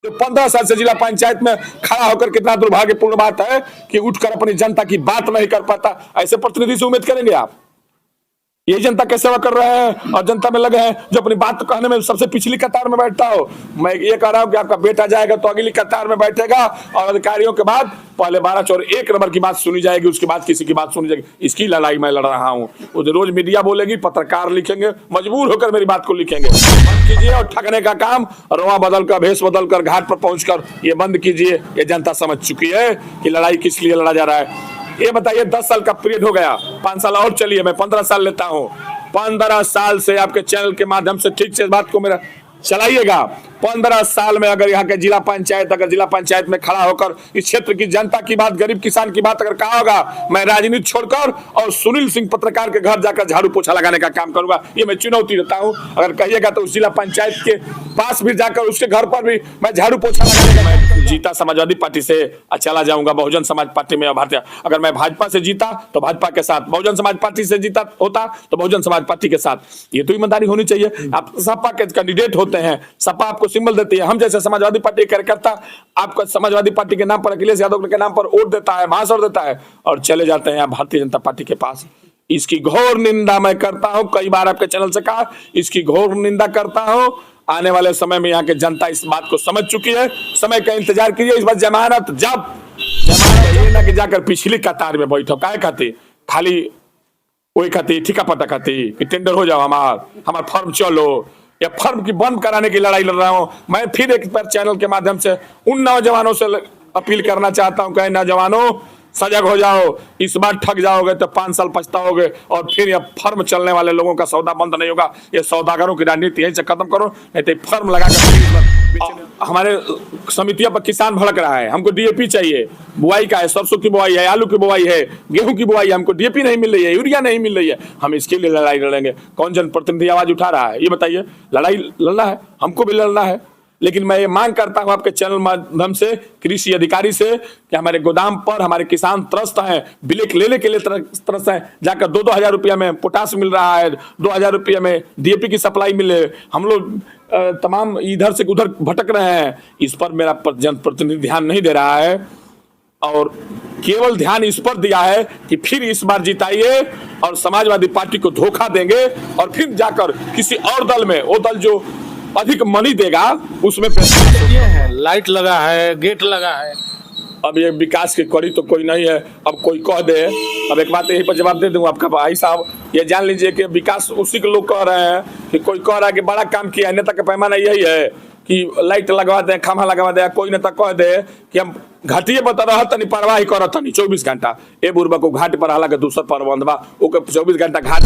जो 15 साल से जिला पंचायत में खड़ा होकर कितना दुर्भाग्यपूर्ण बात है कि उठकर अपनी जनता की बात नहीं कर पाता। ऐसे प्रतिनिधि से उम्मीद करेंगे आप? यही जनता की सेवा कर रहे हैं और जनता में लगे हैं जो अपनी बात कहने में सबसे पिछली कतार में बैठता हो। मैं ये कह रहा हूं कि आपका बेटा जाएगा तो अगली कतार में बैठेगा और अधिकारियों के बाद पहले 12 और 1 नंबर की बात सुनी जाएगी, उसके बाद किसी की बात सुनी जाएगी। इसकी लड़ाई मैं लड़ रहा हूँ। रोज मीडिया बोलेगी, पत्रकार लिखेंगे, मजबूर होकर मेरी बात को लिखेंगे। बंद कीजिए और ठगने का काम रोआ बदल कर, भेष बदल कर, घाट पर पहुंचकर ये बंद कीजिए। ये जनता समझ चुकी है कि लड़ाई किस लिए लड़ा जा रहा है। ये बताइए, 10 साल का पीरियड हो गया, 5 साल और चलिए, मैं 15 साल लेता हूं। 15 साल से आपके चैनल के माध्यम से ठीक से बात को मेरा चलाइएगा। 15 साल में अगर यहाँ के जिला पंचायत में खड़ा होकर इस क्षेत्र की जनता की बात, गरीब किसान की बात अगर कहा होगा, मैं राजनीति छोड़कर और सुनील सिंह पत्रकार के घर जाकर झाड़ू पोछा लगाने का काम करूंगा। ये मैं चुनौती देता हूं। अगर कहिएगा तो उस जिला पंचायत के पास भी जाकर उसके घर पर भी मैं झाड़ू पोछा लगाने का। मैं जीता समाजवादी पार्टी से चला जाऊंगा बहुजन समाज पार्टी में भारतीय। अगर मैं भाजपा से जीता तो भाजपा के साथ, बहुजन समाज पार्टी से जीता होता तो बहुजन समाज पार्टी के साथ। ये तो ईमानदारी होनी चाहिए। आप सपा के कैंडिडेट होते हैं, सपा आपको सिंबल देती है। हम जैसे समाजवादी पार्टी कार्यकर्ता आपको समाजवादी पार्टी के नाम पर, अखिलेश यादव के नाम पर वोट देता है, भाषण देता है और चले जाते हैं भारतीय जनता पार्टी के पास। इसकी घोर निंदा मैं करता हूं। कई बार आपके चैनल से कहा, इसकी घोर निंदा करता हूं। आने वाले समय में यहाँ के जनता इस बात को समझ चुकी है। समय का इंतजार कीजिए। इस बार जमानत ये ना कि जाकर पिछली कतार में बैठो, काय खाती खाली वही खाती ठीका पता खाती कि टेंडर हो जाओ, हमार फर्म चलो। या फर्म की बंद कराने की लड़ाई लड़ रहा हूं। मैं फिर एक बार चैनल के माध्यम से उन नौजवानों से अपील करना चाहता हूं कि नौजवानों सजग हो जाओ। इस बार ठग जाओगे तो 5 साल पछताओगे और फिर यह फर्म चलने वाले लोगों का सौदा बंद नहीं होगा। ये सौदागरों की राजनीति यहीं से खत्म करो, नहीं तो फर्म लगाकर। हमारे समितियों पर किसान भड़क रहा है, हमको डीएपी चाहिए, बुआई का है, सरसों की बुआई है, आलू की बुआई है, गेहूं की बुआई है, हमको डीएपी नहीं मिल रही है, यूरिया नहीं मिल रही है। हम इसके लिए लड़ाई लड़ेंगे। कौन जनप्रतिनिधि आवाज उठा रहा है? ये बताइए। लड़ाई लड़ना है, हमको भी लड़ना है। लेकिन मैं ये मांग करता हूं आपके चैनल माध्यम से, कृषि अधिकारी से, कि हमारे गोदाम पर हमारे किसान त्रस्त हैं, ब्लैक लेने के लिए त्रस्त हैं। जाकर 2-2 हजार रुपया में पोटास मिल रहा है, 2 हजार रुपया में डीएपी की सप्लाई मिले। हम लोग तमाम इधर से उधर भटक रहे हैं। इस पर मेरा जनप्रतिनिधि ध्यान नहीं दे रहा है और केवल ध्यान इस पर दिया है कि फिर इस बार जिताइए और समाजवादी पार्टी को धोखा देंगे और फिर जाकर किसी और दल में, वो दल जो अधिक मनी देगा उसमें पैसा। ये है, लाइट लगा है, गेट लगा है। अब ये विकास की कड़ी तो कोई नहीं है। अब कोई कह दे, अब एक बात यही पर जवाब दे दूं आपका भाई साहब, ये जान लीजिए कि विकास उसी के लोग कह रहे हैं कि कोई कह रहा है कि बड़ा काम किया है। नेता का पैमाना यही है कि लाइट लगवा दें, खम्भा लगवा दें। कोई नेता कह दे कि हम घाटिए बता रहा तनी परवाही करत तनी 24 घंटा। ए बुरबा को घाट पर हालांकि दूसरा प्रबंध बा, 24 घंटा घाट